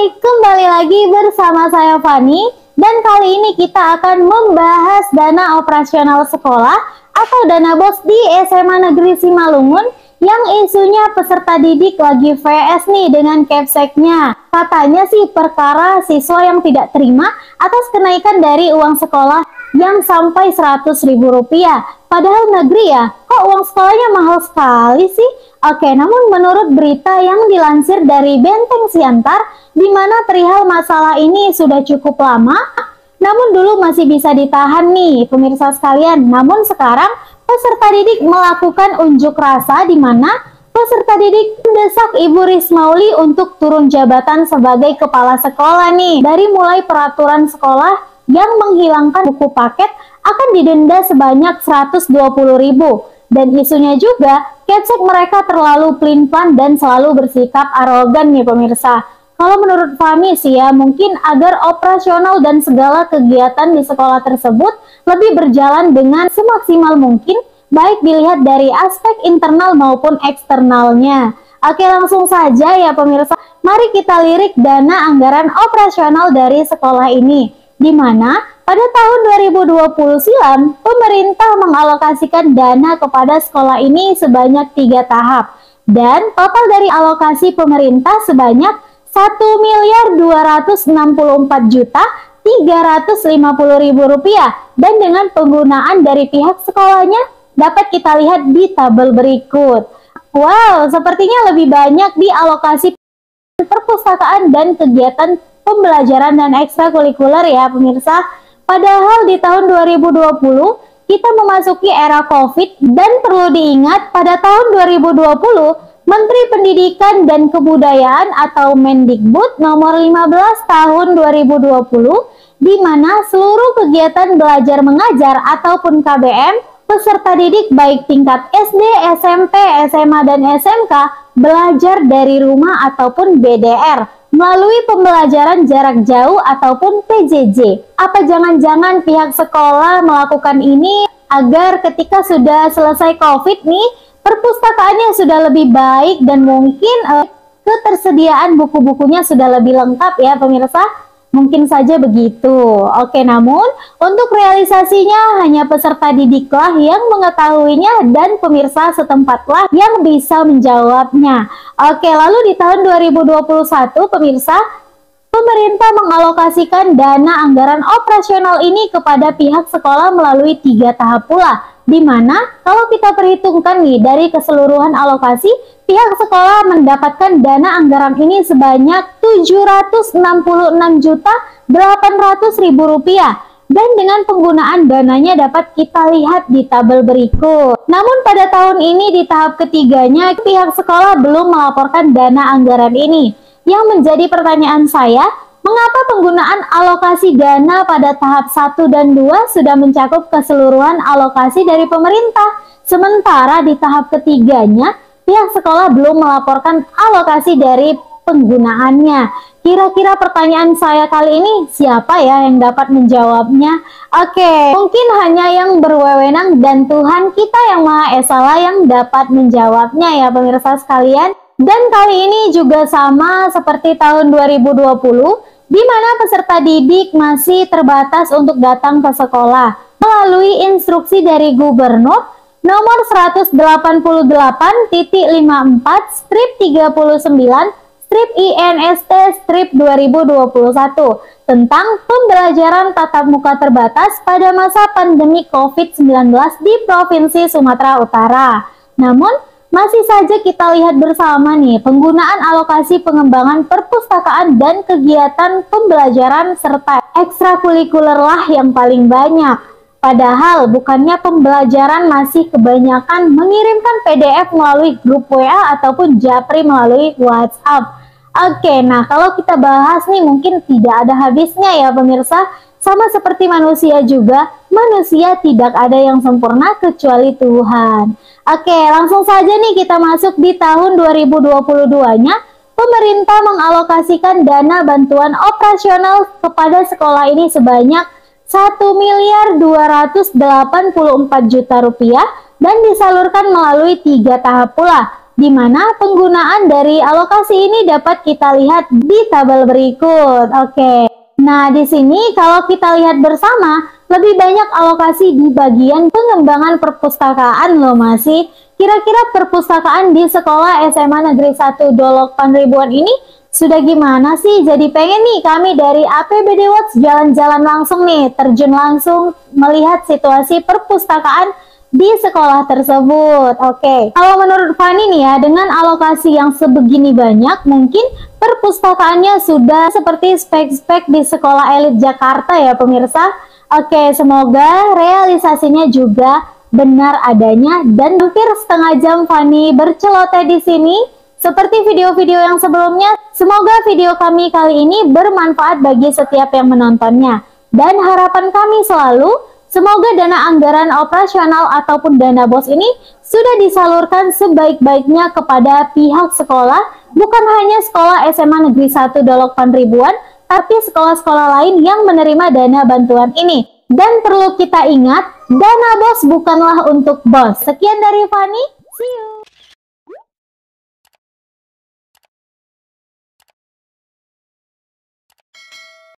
Hai, kembali lagi bersama saya Fani, dan kali ini kita akan membahas dana operasional sekolah atau dana BOS di SMA Negeri Simalungun yang isunya peserta didik lagi VS nih dengan capseknya. Katanya sih perkara siswa yang tidak terima atas kenaikan dari uang sekolah yang sampai Rp100.000. Padahal negeri ya, kok uang sekolahnya mahal sekali sih? Oke, namun menurut berita yang dilansir dari Benteng Siantar, di mana perihal masalah ini sudah cukup lama, namun dulu masih bisa ditahan nih pemirsa sekalian. Namun sekarang peserta didik melakukan unjuk rasa di mana peserta didik mendesak Ibu Rismauli untuk turun jabatan sebagai kepala sekolah nih. Dari mulai peraturan sekolah yang menghilangkan buku paket akan didenda sebanyak Rp120.000. Dan isunya juga, capsek mereka terlalu pelin-pelan dan selalu bersikap arogan nih pemirsa. Kalau menurut Fami sih ya, mungkin agar operasional dan segala kegiatan di sekolah tersebut lebih berjalan dengan semaksimal mungkin, baik dilihat dari aspek internal maupun eksternalnya. Oke, langsung saja ya pemirsa, mari kita lirik dana anggaran operasional dari sekolah ini, di mana pada tahun 2020 silam, pemerintah mengalokasikan dana kepada sekolah ini sebanyak 3 tahap. Dan total dari alokasi pemerintah sebanyak Rp1.264.350.000. Dan dengan penggunaan dari pihak sekolahnya dapat kita lihat di tabel berikut. Wow, sepertinya lebih banyak di alokasi perpustakaan dan kegiatan pembelajaran dan ekstrakurikuler ya pemirsa. Padahal di tahun 2020 kita memasuki era COVID, dan perlu diingat pada tahun 2020 Menteri Pendidikan dan Kebudayaan atau Mendikbud nomor 15 tahun 2020, di mana seluruh kegiatan belajar mengajar ataupun KBM peserta didik baik tingkat SD, SMP, SMA, dan SMK belajar dari rumah ataupun BDR melalui pembelajaran jarak jauh ataupun PJJ. Apa jangan-jangan pihak sekolah melakukan ini agar ketika sudah selesai COVID nih, perpustakaannya sudah lebih baik dan mungkin ketersediaan buku-bukunya sudah lebih lengkap ya pemirsa? Mungkin saja begitu. Oke, namun untuk realisasinya hanya peserta didiklah yang mengetahuinya dan pemirsa setempatlah yang bisa menjawabnya. Oke, lalu di tahun 2021 pemirsa, pemerintah mengalokasikan dana anggaran operasional ini kepada pihak sekolah melalui 3 tahap pula. Di mana kalau kita perhitungkan nih dari keseluruhan alokasi, pihak sekolah mendapatkan dana anggaran ini sebanyak Rp766.800.000, dan dengan penggunaan dananya dapat kita lihat di tabel berikut. Namun pada tahun ini di tahap ketiganya pihak sekolah belum melaporkan dana anggaran ini. Yang menjadi pertanyaan saya, mengapa penggunaan alokasi dana pada tahap 1 dan 2 sudah mencakup keseluruhan alokasi dari pemerintah, sementara di tahap ketiganya pihak sekolah belum melaporkan alokasi dari penggunaannya? Kira-kira pertanyaan saya kali ini siapa ya yang dapat menjawabnya? Oke, mungkin hanya yang berwenang dan Tuhan kita yang Maha Esa lah yang dapat menjawabnya ya pemirsa sekalian. Dan kali ini juga sama seperti tahun 2020, di mana peserta didik masih terbatas untuk datang ke sekolah melalui instruksi dari Gubernur nomor 184/39/INST/2021 tentang pembelajaran tatap muka terbatas pada masa pandemi COVID-19 di Provinsi Sumatera Utara. Namun masih saja kita lihat bersama nih, penggunaan alokasi pengembangan perpustakaan dan kegiatan pembelajaran serta ekstrakurikuler lah yang paling banyak. Padahal bukannya pembelajaran masih kebanyakan mengirimkan PDF melalui grup WA ataupun Japri melalui WhatsApp. Oke, nah kalau kita bahas nih mungkin tidak ada habisnya ya pemirsa. Sama seperti manusia juga, manusia tidak ada yang sempurna kecuali Tuhan. Oke, langsung saja nih kita masuk di tahun 2022-nya. Pemerintah mengalokasikan dana bantuan operasional kepada sekolah ini sebanyak Rp1.284.000.000 dan disalurkan melalui 3 tahap pula. di mana penggunaan dari alokasi ini dapat kita lihat di tabel berikut. Oke. Nah, di sini kalau kita lihat bersama, lebih banyak alokasi di bagian pengembangan perpustakaan loh masih. Kira-kira perpustakaan di sekolah SMA Negeri 1 Dolok Panribuan ini sudah gimana sih? Jadi pengen nih kami dari APBD Watch jalan-jalan langsung nih, terjun langsung melihat situasi perpustakaan di sekolah tersebut. Oke, kalau menurut Fani nih ya, dengan alokasi yang sebegini banyak, mungkin perpustakaannya sudah seperti spek-spek di sekolah elit Jakarta ya pemirsa. Oke, semoga realisasinya juga benar adanya, dan hampir setengah jam Fani berceloteh di sini. Seperti video-video yang sebelumnya, semoga video kami kali ini bermanfaat bagi setiap yang menontonnya. Dan harapan kami selalu, semoga dana anggaran operasional ataupun dana BOS ini sudah disalurkan sebaik-baiknya kepada pihak sekolah, bukan hanya sekolah SMA Negeri 1 Dolok Panribuan, tapi sekolah-sekolah lain yang menerima dana bantuan ini. Dan perlu kita ingat, dana BOS bukanlah untuk bos. Sekian dari Fani, see you!